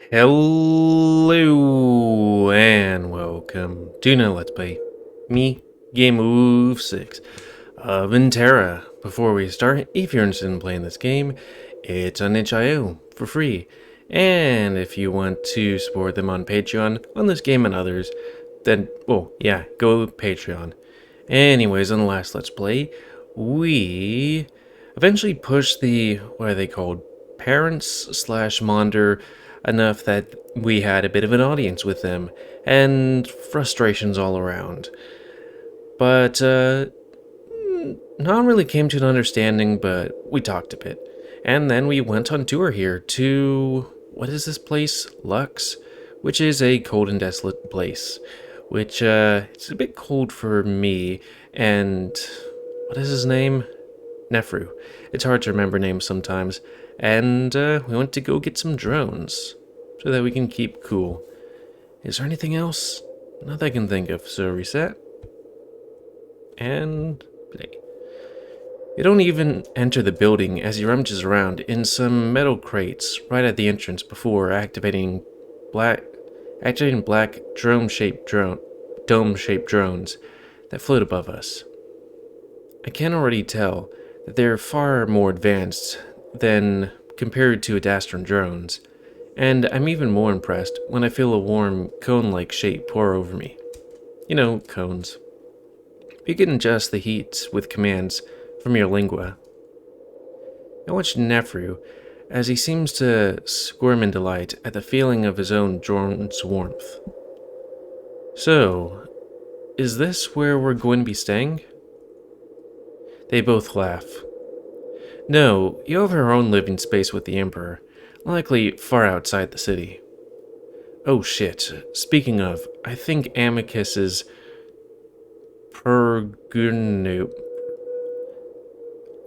Hello and welcome to another Let's Play. Me, GamerWolfSix of Interea. Before we start, if you're interested in playing this game, it's on itch.io for free. And if you want to support them on Patreon, on this game and others, then, well, yeah, go Patreon. Anyways, on the last Let's Play, we eventually pushed the, what are they called, parents/Monder enough that we had a bit of an audience with them, and frustrations all around. But, no one really came to an understanding, but we talked a bit. And then we went on tour here to, what is this place? Lux? Which is a cold and desolate place. Which, it's a bit cold for me, and, what is his name? Nefru. It's hard to remember names sometimes. And, we went to go get some drones, so that we can keep cool. Is there anything else? Not that I can think of, so reset. And play. You don't even enter the building as he rummages around in some metal crates right at the entrance before activating black dome-shaped drones that float above us. I can already tell that they're far more advanced than compared to Adastran drones, and I'm even more impressed when I feel a warm, cone-like shape pour over me. You know, cones. You can adjust the heat with commands from your lingua. I watch Nefru as he seems to squirm in delight at the feeling of his own drone's warmth. So, is this where we're going to be staying? They both laugh. No, you have our own living space with the Emperor, likely far outside the city. Oh shit, speaking of, I think Amicus is Pugnu.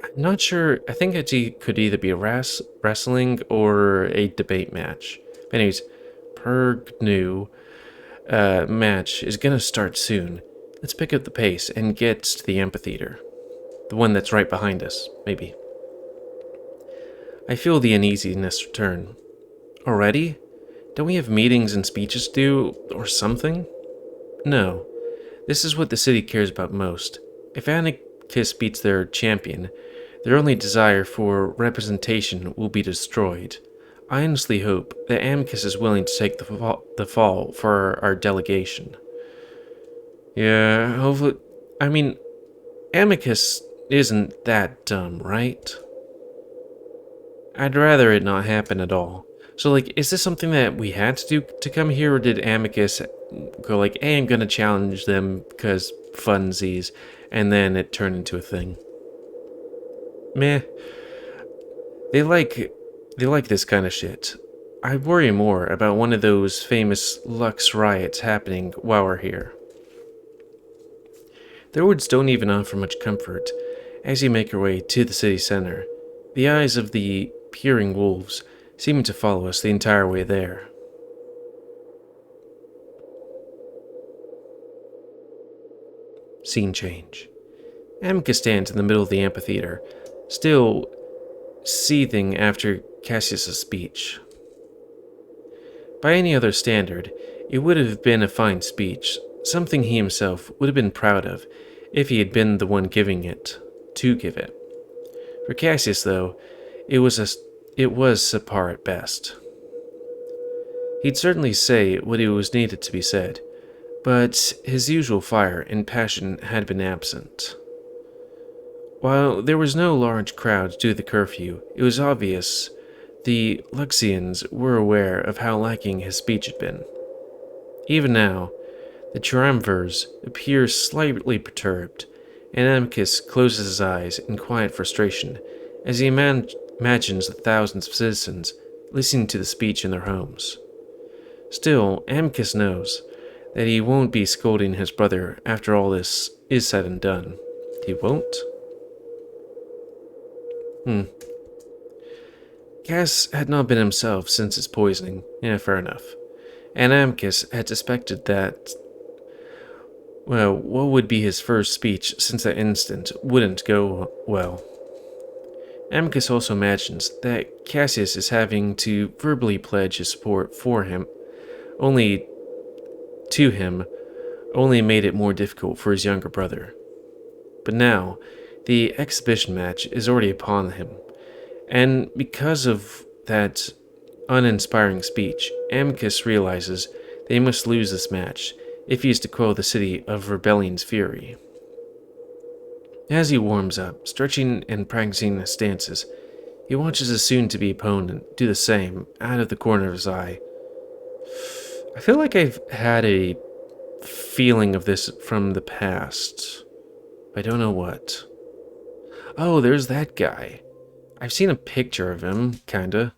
I'm not sure, I think it could either be a wrestling or a debate match. But anyways, Pugnu match is gonna start soon. Let's pick up the pace and get to the amphitheater. The one that's right behind us, maybe. I feel the uneasiness return. Already? Don't we have meetings and speeches to do, or something? No. This is what the city cares about most. If Amicus beats their champion, their only desire for representation will be destroyed. I honestly hope that Amicus is willing to take the fall for our delegation. Yeah, hopefully. I mean, Amicus isn't that dumb, right? I'd rather it not happen at all. So, like, is this something that we had to do to come here, or did Amicus go like, hey, I'm gonna challenge them because funsies, and then it turned into a thing? Meh. They like this kind of shit. I worry more about one of those famous Lux riots happening while we're here. Their words don't even offer much comfort as you make your way to the city center. The eyes of the peering wolves seeming to follow us the entire way there. Scene change. Amicus stands in the middle of the amphitheater, still seething after Cassius's speech. By any other standard, it would have been a fine speech, something he himself would have been proud of if he had been the one giving it, to give it. For Cassius, though, it was subpar at best. He'd certainly say what it was needed to be said, but his usual fire and passion had been absent. While there was no large crowd due to the curfew, it was obvious the Luxians were aware of how lacking his speech had been. Even now, the triumvirs appear slightly perturbed, and Amicus closes his eyes in quiet frustration as he imagines the thousands of citizens listening to the speech in their homes. Still, Amicus knows that he won't be scolding his brother after all this is said and done. He won't? Cass had not been himself since his poisoning. Yeah, fair enough. And Amicus had suspected that, well, what would be his first speech since that instant wouldn't go well. Amicus also imagines that Cassius is having to verbally pledge his support for him, only to him, only made it more difficult for his younger brother. But now, the exhibition match is already upon him, and because of that uninspiring speech, Amicus realizes that he must lose this match if he is to quell the city of Rebellion's fury. As he warms up, stretching and practicing his stances, he watches his soon-to-be opponent do the same out of the corner of his eye. I feel like I've had a feeling of this from the past. I don't know what. Oh, there's that guy. I've seen a picture of him, kinda.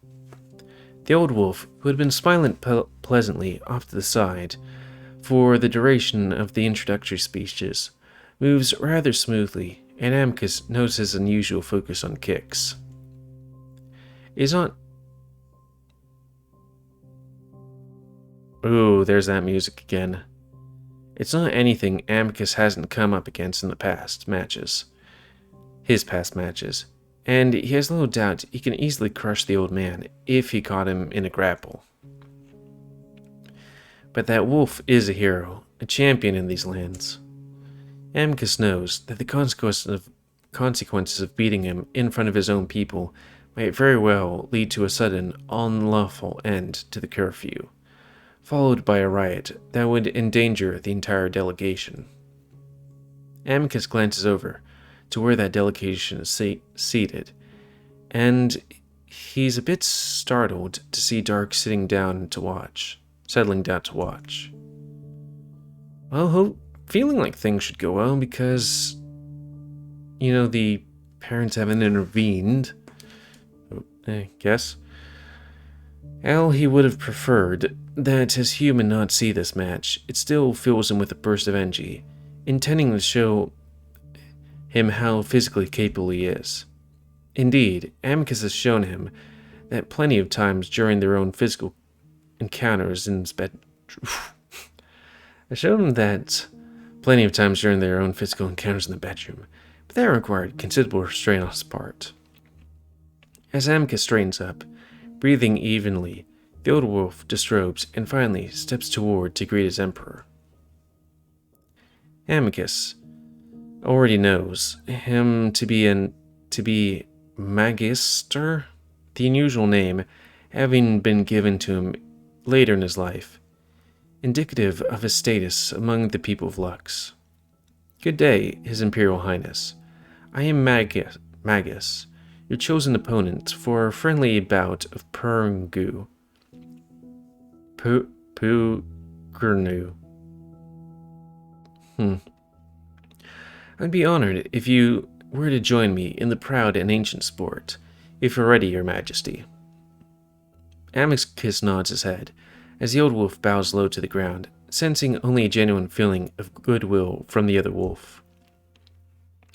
The old wolf, who had been smiling pleasantly off to the side for the duration of the introductory speeches, moves rather smoothly, and Amicus notices his unusual focus on kicks. He's not... Ooh, there's that music again. It's not anything Amicus hasn't come up against in the past matches. His past matches. And he has little doubt he can easily crush the old man if he caught him in a grapple. But that wolf is a hero, a champion in these lands. Amicus knows that the consequences of beating him in front of his own people might very well lead to a sudden, unlawful end to the curfew, followed by a riot that would endanger the entire delegation. Amicus glances over to where that delegation is seated, and he's a bit startled to see Dark settling down to watch. Well, feeling like things should go well because, the parents haven't intervened, I guess. He would have preferred that his human not see this match. It still fills him with a burst of energy, intending to show him how physically capable he is. Indeed, Amicus has shown him that plenty of times during their own physical encounters in his bedroom. I showed him that plenty of times during their own physical encounters in the bedroom, but that required considerable restraint on his part. As Amicus straightens up, breathing evenly, the old wolf disrobes and finally steps toward to greet his emperor. Amicus already knows him to be Magister, the unusual name having been given to him later in his life, indicative of his status among the people of Lux. Good day, His Imperial Highness. I am Magis, your chosen opponent for a friendly bout of Pugnu. Pugnu. I'd be honored if you were to join me in the proud and ancient sport, if you're ready, Your Majesty. Amicus nods his head, as the old wolf bows low to the ground, sensing only a genuine feeling of goodwill from the other wolf.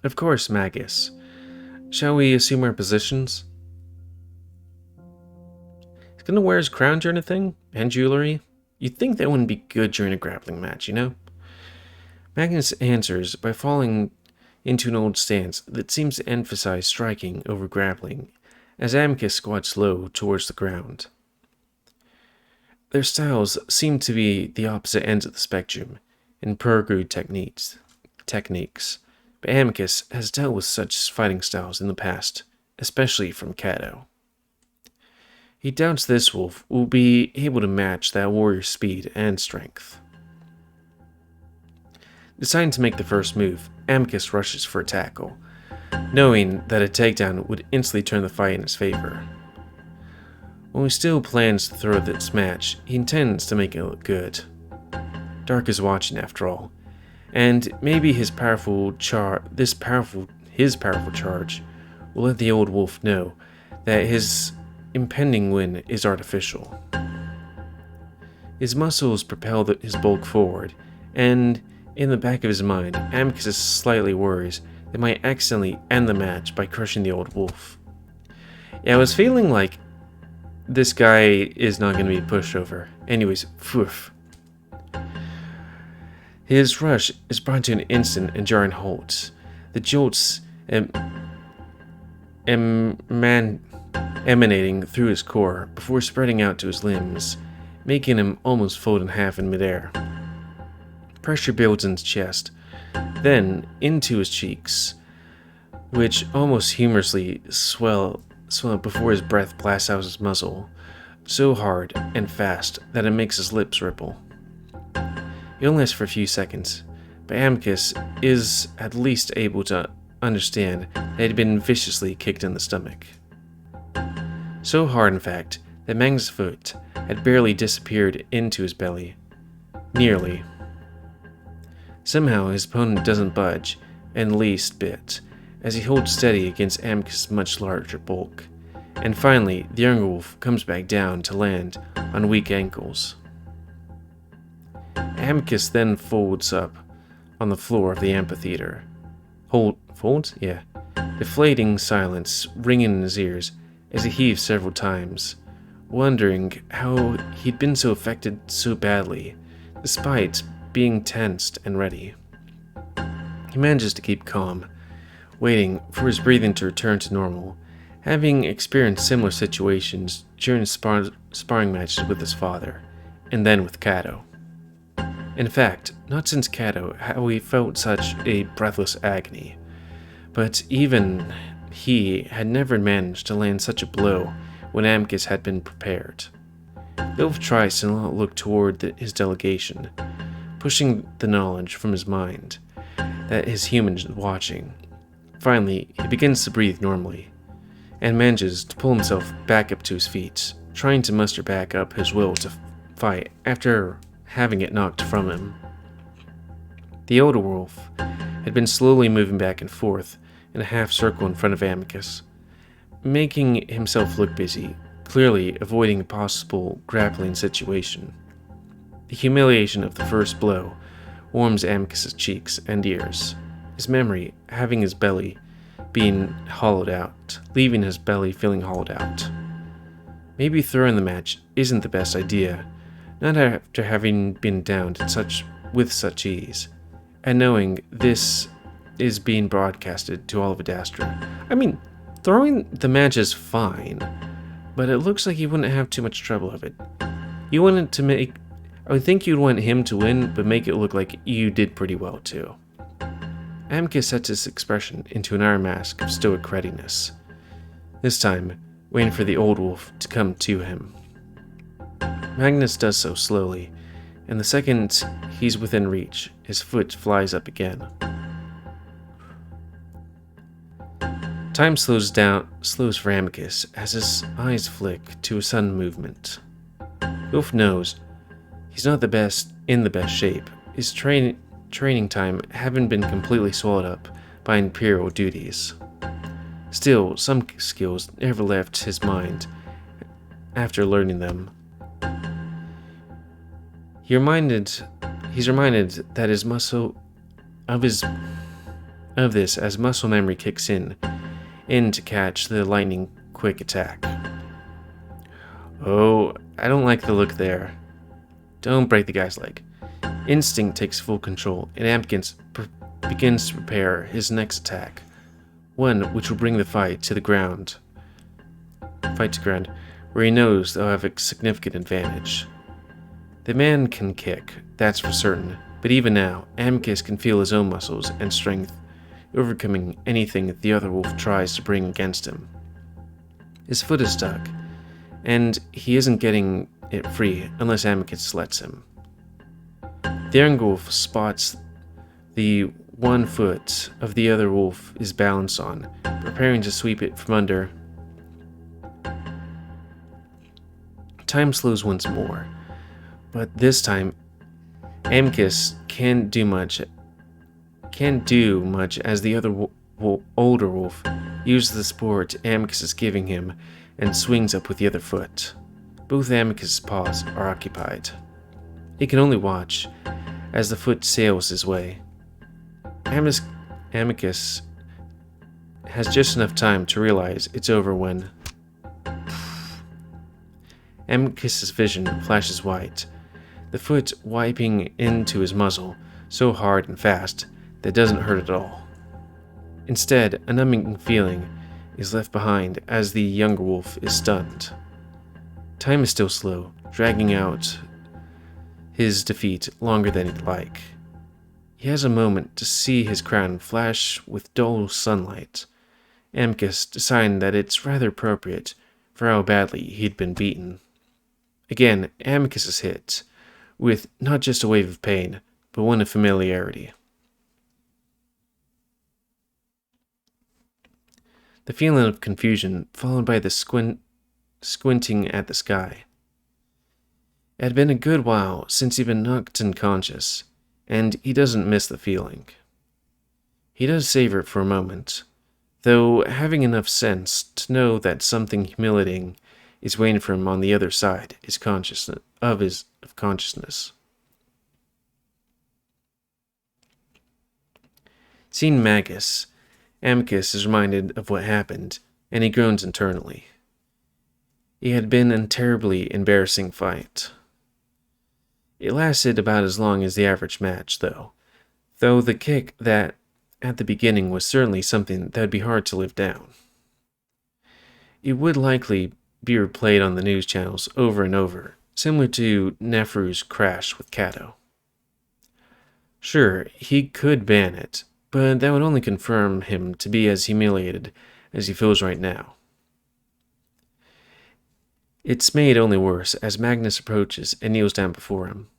Of course, Magis. Shall we assume our positions? He's gonna wear his crown during a thing? And jewelry? You'd think that wouldn't be good during a grappling match, Magnus answers by falling into an old stance that seems to emphasize striking over grappling, as Amicus squats low towards the ground. Their styles seem to be the opposite ends of the spectrum in Pugnu techniques, but Amicus has dealt with such fighting styles in the past, especially from Kato. He doubts this wolf will be able to match that warrior's speed and strength. Deciding to make the first move, Amicus rushes for a tackle, knowing that a takedown would instantly turn the fight in his favor. While he still plans to throw this match, he intends to make it look good. Dark is watching after all, and maybe his powerful charge will let the old wolf know that his impending win is artificial. His muscles propel his bulk forward, and in the back of his mind, Amicus slightly worries they might accidentally end the match by crushing the old wolf. Yeah, I was feeling like this guy is not going to be a pushover. Anyways, poof. His rush is brought to an instant and jarring halt. The jolts emanating through his core before spreading out to his limbs, making him almost fold in half in midair. Pressure builds in his chest, then into his cheeks, which almost humorously swell up before his breath blasts out his muzzle, so hard and fast that it makes his lips ripple. It only lasts for a few seconds, but Amicus is at least able to understand that he had been viciously kicked in the stomach. So hard, in fact, that Mag's foot had barely disappeared into his belly. Nearly. Somehow his opponent doesn't budge in the least bit, as he holds steady against Amicus' much larger bulk, and finally the younger wolf comes back down to land on weak ankles. Amicus then folds up on the floor of the amphitheater. Folds? Yeah. Deflating silence ringing in his ears as he heaves several times, wondering how he'd been so affected so badly, despite being tensed and ready. He manages to keep calm, waiting for his breathing to return to normal, having experienced similar situations during sparring matches with his father, and then with Cato. In fact, not since Cato had he felt such a breathless agony, but even he had never managed to land such a blow when Amicus had been prepared. The elf tries to not look toward his delegation, pushing the knowledge from his mind that his human is watching. Finally, he begins to breathe normally, and manages to pull himself back up to his feet, trying to muster back up his will to fight after having it knocked from him. The older wolf had been slowly moving back and forth in a half circle in front of Amicus, making himself look busy, clearly avoiding a possible grappling situation. The humiliation of the first blow warms Amicus' cheeks and ears, his memory having his belly being hollowed out, leaving his belly feeling hollowed out. Maybe throwing the match isn't the best idea, not after having been downed with such ease, and knowing this is being broadcasted to all of Adastra. I mean, throwing the match is fine, but it looks like you wouldn't have too much trouble of it. You want it to make... I would think you'd want him to win, but make it look like you did pretty well too. Amicus sets his expression into an iron mask of stoic readiness, this time waiting for the old wolf to come to him. Magnus does so slowly, and the second he's within reach, his foot flies up again. Time slows for Amicus as his eyes flick to a sudden movement. Wolf knows he's not in the best shape, his training time having been completely swallowed up by imperial duties. Still, some skills never left his mind after learning them. He's reminded that his muscle of this as muscle memory kicks in to catch the lightning quick attack. Oh, I don't like the look there. Don't break the guy's leg. Instinct takes full control, and Amicus begins to prepare his next attack, one which will bring the fight to ground, where he knows they'll have a significant advantage. The man can kick, that's for certain, but even now, Amicus can feel his own muscles and strength overcoming anything the other wolf tries to bring against him. His foot is stuck, and he isn't getting it free unless Amicus lets him. The young wolf spots the one foot of the other wolf is balanced on, preparing to sweep it from under. Time slows once more, but this time Amicus can't do much as the other older wolf uses the support Amicus is giving him and swings up with the other foot. Both Amicus' paws are occupied. He can only watch as the foot sails his way. Amicus has just enough time to realize it's over when Amicus' vision flashes white, the foot wiping into his muzzle so hard and fast that it doesn't hurt at all. Instead, a numbing feeling is left behind as the younger wolf is stunned. Time is still slow, dragging out his defeat longer than he'd like. He has a moment to see his crown flash with dull sunlight. Amicus deciding that it's rather appropriate for how badly he'd been beaten. Again, Amicus is hit, with not just a wave of pain, but one of familiarity. The feeling of confusion, followed by the squinting at the sky. It had been a good while since he'd been knocked unconscious, and he doesn't miss the feeling. He does savor it for a moment, though having enough sense to know that something humiliating is waiting for him on the other side is consciousness of consciousness. Seeing Magis, Amicus is reminded of what happened, and he groans internally. It had been a terribly embarrassing fight. It lasted about as long as the average match, though the kick that at the beginning was certainly something that would be hard to live down. It would likely be replayed on the news channels over and over, similar to Nefru's crash with Kato. Sure, he could ban it, but that would only confirm him to be as humiliated as he feels right now. It's made only worse as Magnus approaches and kneels down before him.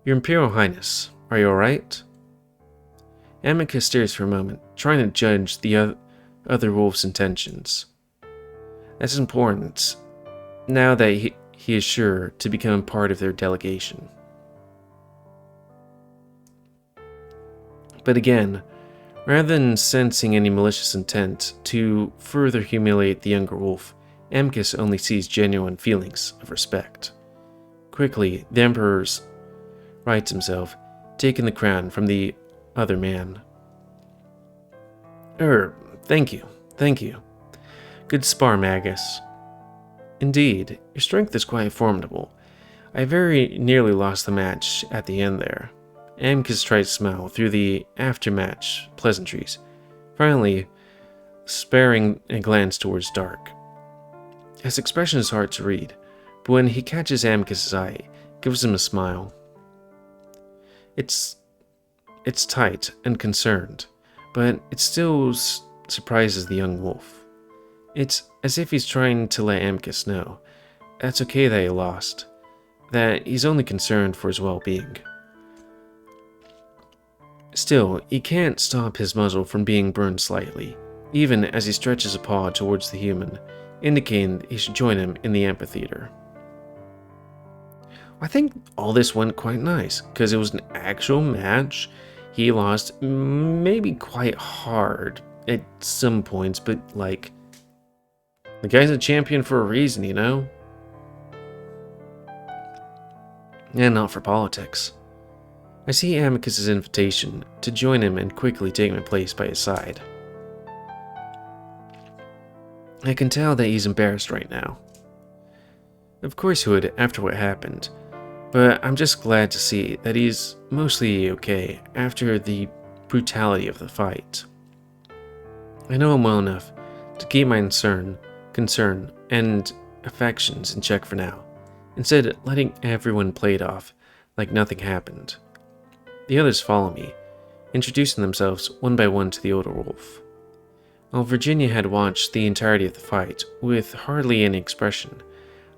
Your Imperial Highness, are you alright? Amicus stares for a moment, trying to judge the other wolf's intentions. That's important, now that he is sure to become part of their delegation. But again, rather than sensing any malicious intent to further humiliate the younger wolf, Amicus only sees genuine feelings of respect. Quickly, the Emperor rights himself, taking the crown from the other man. Thank you. Good spar, Magis. Indeed, your strength is quite formidable. I very nearly lost the match at the end there. Amicus tried to smile through the after-match pleasantries, finally sparing a glance towards Dark. His expression is hard to read, but when he catches Amicus's eye, it gives him a smile. It's tight and concerned, but it still surprises the young wolf. It's as if he's trying to let Amicus know that's okay that he lost, that he's only concerned for his well-being. Still, he can't stop his muzzle from being burned slightly, even as he stretches a paw towards the human, indicating he should join him in the amphitheater. I think all this went quite nice, because it was an actual match. He lost maybe quite hard at some points, but like, the guy's a champion for a reason, you know? And not for politics. I see Amicus's invitation to join him and quickly take my place by his side. I can tell that he's embarrassed right now. Of course he would after what happened, but I'm just glad to see that he's mostly okay after the brutality of the fight. I know him well enough to keep my concern and affections in check for now, instead letting everyone play it off like nothing happened. The others follow me, introducing themselves one by one to the older wolf. While Virginia had watched the entirety of the fight with hardly any expression,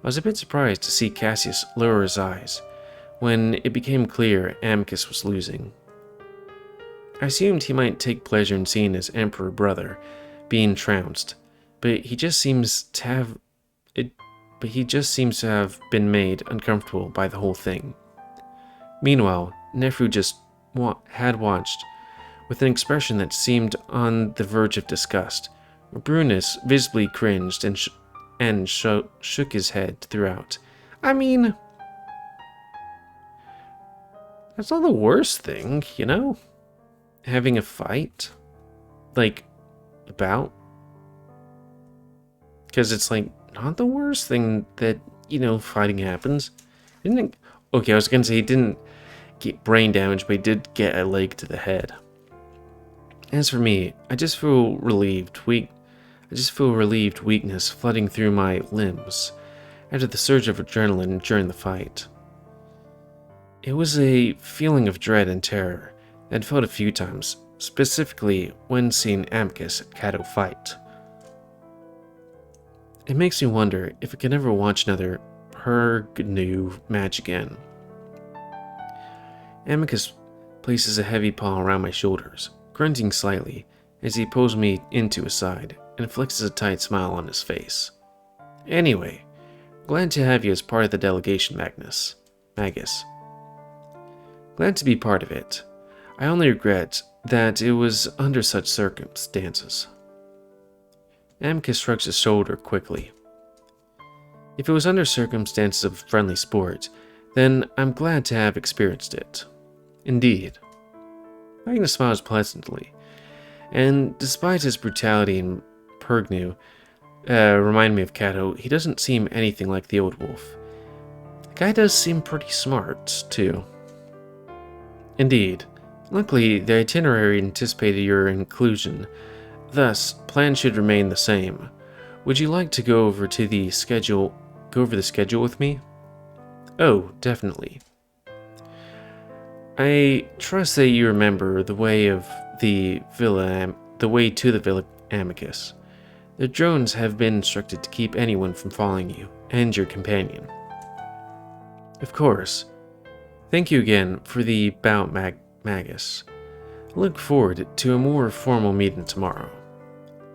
I was a bit surprised to see Cassius lower his eyes when it became clear Amicus was losing. I assumed he might take pleasure in seeing his Emperor brother being trounced, but he just seems to have been made uncomfortable by the whole thing. Meanwhile, Nefru just had watched with an expression that seemed on the verge of disgust, where Brunus visibly cringed and shook his head throughout. I mean, that's not the worst thing, you know? Having a fight? Like, about? Because it's like, not the worst thing that, fighting happens. Okay, I was gonna say he didn't get brain damage, but he did get a leg to the head. As for me, I just feel relieved I just feel relieved weakness flooding through my limbs after the surge of adrenaline during the fight. It was a feeling of dread and terror that I'd felt a few times, specifically when seeing Amicus and Cato fight. It makes me wonder if I can ever watch another Pugnu match again. Amicus places a heavy paw around my shoulders, grunting slightly as he pulls me into his side and flexes a tight smile on his face. Anyway, glad to have you as part of the delegation, Magis. Glad to be part of it. I only regret that it was under such circumstances. Amicus shrugs his shoulder quickly. If it was under circumstances of friendly sport, then I'm glad to have experienced it. Indeed. Magnus smiles pleasantly, and despite his brutality and Pugnu remind me of Cato, he doesn't seem anything like the old wolf. The guy does seem pretty smart, too. Indeed. Luckily, the itinerary anticipated your inclusion. Thus, plans should remain the same. Would you like to go over the schedule with me? Oh, definitely. I trust that you remember the way to the Villa Amicus. The drones have been instructed to keep anyone from following you and your companion. Of course. Thank you again for the bout, Magis. I look forward to a more formal meeting tomorrow.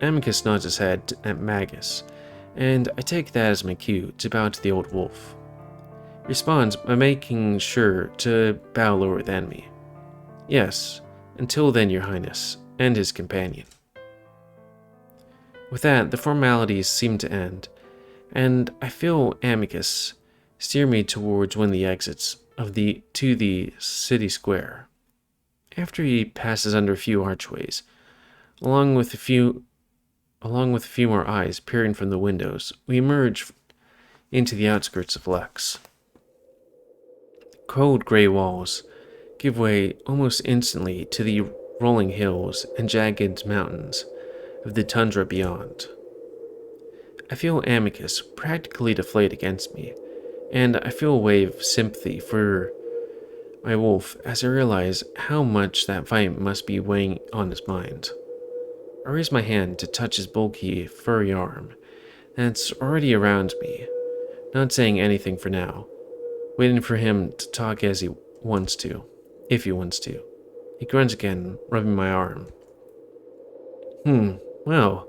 Amicus nods his head at Magis, and I take that as my cue to bow to the old wolf. He responds by making sure to bow lower than me. Yes, until then, Your Highness, and his companion. With that, the formalities seem to end, and I feel Amicus steer me towards one of the exits to the city square. After he passes under a few archways, along with a few more eyes peering from the windows, we emerge into the outskirts of Lex. Cold gray walls give way almost instantly to the rolling hills and jagged mountains of the tundra beyond. I feel Amicus practically deflate against me, and I feel a wave of sympathy for my wolf as I realize how much that fight must be weighing on his mind. I raise my hand to touch his bulky, furry arm that's already around me, not saying anything for now, waiting for him to talk as he wants to, if he wants to. He grunts again, rubbing my arm. Well,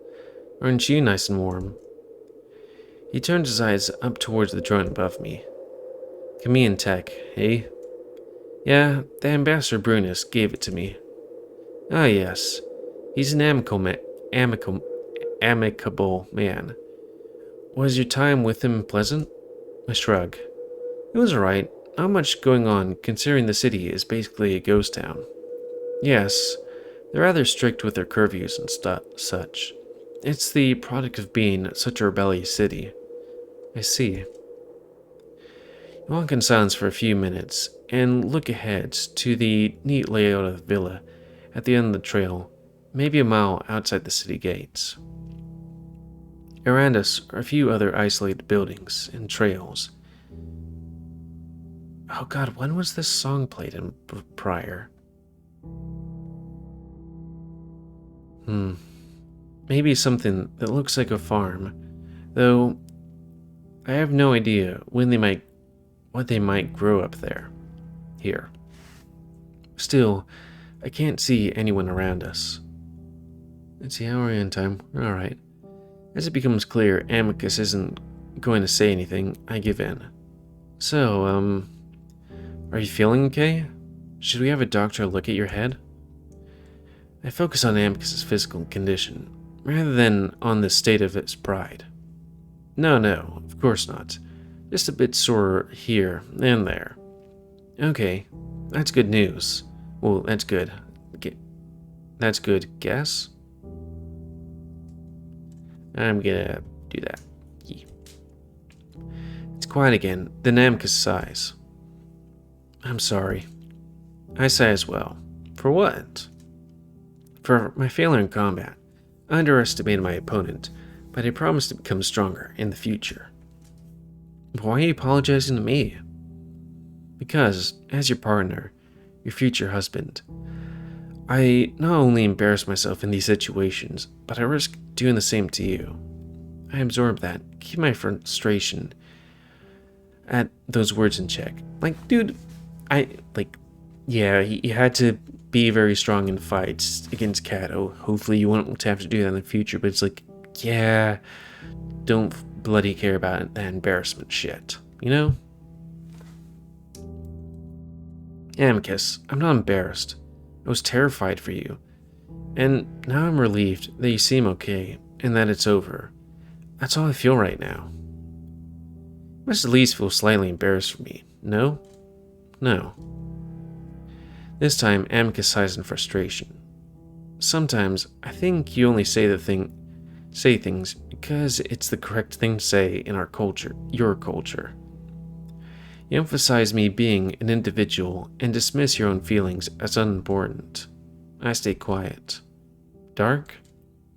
aren't you nice and warm? He turns his eyes up towards the drone above me. Chameleon tech, eh? Yeah, the Ambassador Brunus gave it to me. Ah, yes. He's an amicable man. Was your time with him pleasant? I shrug. It was alright. Not much going on, considering the city is basically a ghost town. Yes, they're rather strict with their curfews and such. It's the product of being such a rebellious city. I see. You walk in silence for a few minutes and look ahead to the neat layout of the villa at the end of the trail, maybe a mile outside the city gates. Around us are a few other isolated buildings and trails. Oh god, when was this song played in prior? Maybe something that looks like a farm, though I have no idea what they might grow up here. Still, I can't see anyone around us. Let's see, how are we in time? Alright. As it becomes clear Amicus isn't going to say anything, I give in. So, are you feeling okay? Should we have a doctor look at your head? I focus on Amicus's physical condition, rather than on the state of his pride. No, of course not. Just a bit sore here and there. Okay, that's good news. Well, that's good. That's good, guess? I'm gonna do that. Yeah. It's quiet again, then Amicus sighs. I'm sorry. I sigh as well. For what? For my failure in combat. I underestimated my opponent, but I promised to become stronger in the future. Why are you apologizing to me? Because, as your partner, your future husband, I not only embarrass myself in these situations, but I risk doing the same to you. I absorb that, keep my frustration at those words in check. Like, dude, yeah, he had to be very strong in fights against Kato. Hopefully you won't have to do that in the future, but it's like, yeah, don't bloody care about that embarrassment shit, you know? Amicus, I'm not embarrassed. I was terrified for you. And now I'm relieved that you seem okay and that it's over. That's all I feel right now. You must at least feel slightly embarrassed for me, no? No. This time, Amicus sighs in frustration. Sometimes, I think you only say things because it's the correct thing to say in our culture, your culture. You emphasize me being an individual and dismiss your own feelings as unimportant. I stay quiet. Dark?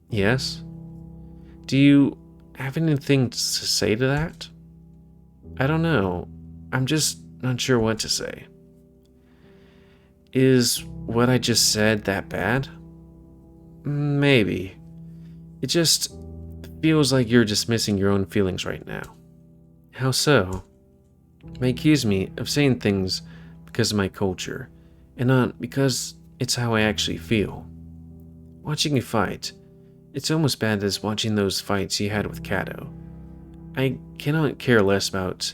Yes? Do you have anything to say to that? I don't know. I'm just not sure what to say. Is what I just said that bad? Maybe. It just feels like you're dismissing your own feelings right now. How so? They accuse me of saying things because of my culture, and not because it's how I actually feel. Watching you fight, it's almost bad as watching those fights you had with Kato. I cannot care less about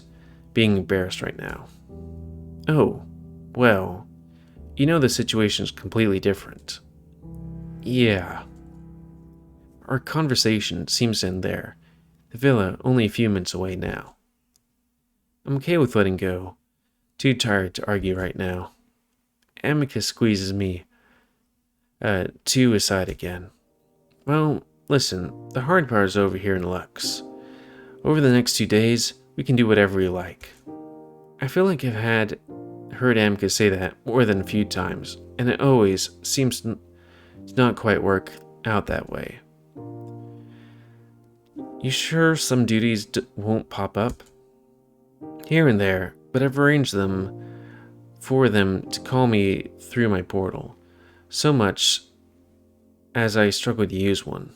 being embarrassed right now. Oh, well, you know the situation's completely different. Yeah. Our conversation seems to end there. The villa only a few minutes away now. I'm okay with letting go. Too tired to argue right now. Amicus squeezes me to his side again. Well, listen, the hard part is over here in Lux. Over the next 2 days, we can do whatever we like. I feel like I've heard Amicus say that more than a few times, and it always seems to not quite work out that way. You sure some duties won't pop up? Here and there, but I've arranged for them to call me through my portal, so much as I struggle to use one.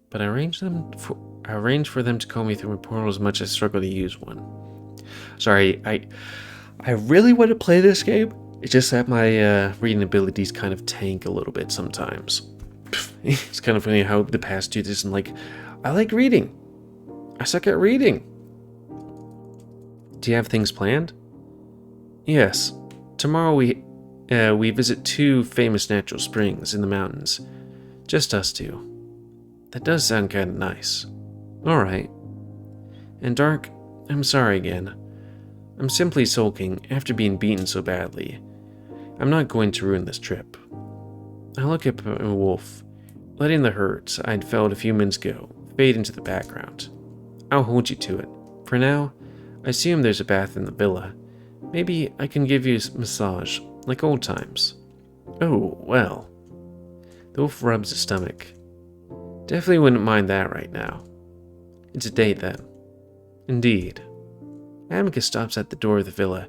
But I arrange for them to call me through my portal as much as I struggle to use one. Sorry, I really want to play this game. It's just that my reading abilities kind of tank a little bit sometimes. It's kind of funny how the past do this, and like, I like reading. I suck at reading. Do you have things planned? Yes. Tomorrow we visit 2 famous natural springs in the mountains. Just us 2. That does sound kind of nice. Alright. And Dark, I'm sorry again. I'm simply sulking after being beaten so badly. I'm not going to ruin this trip. I look up at my wolf, letting the hurt I'd felt a few minutes ago fade into the background. I'll hold you to it. For now, I assume there's a bath in the villa. Maybe I can give you a massage, like old times. Oh, well. The wolf rubs his stomach. Definitely wouldn't mind that right now. It's a date then. Indeed. Amicus stops at the door of the villa,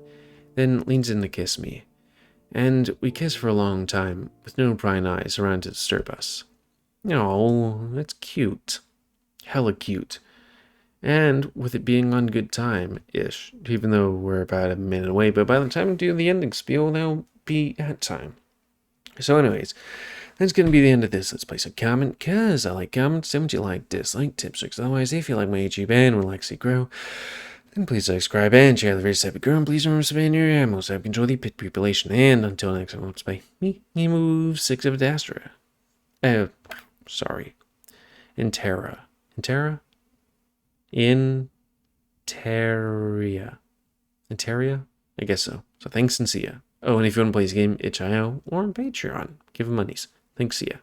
then leans in to kiss me. And we kiss for a long time, with no prying eyes around to disturb us. Oh, that's cute. Hella cute. And with it being on good time-ish, even though we're about a minute away, but by the time we do the ending spiel, they'll be at time. So anyways, that's going to be the end of this. Let's place a comment, because I like comments. Don't you like, dislike, tips, tricks. Otherwise, if you like my YouTube and would like to see it grow, then please subscribe and share the videos that we grow. And please remember to spend your ammo so I control the pit population. And until next time, let's play me, GamerWolfSix of Adastra. Sorry. Interea. Interea? Interea. Interea? I guess so. So thanks and see ya. Oh, and if you want to play this game, itch.io or on Patreon. Give them monies. Thanks, see ya.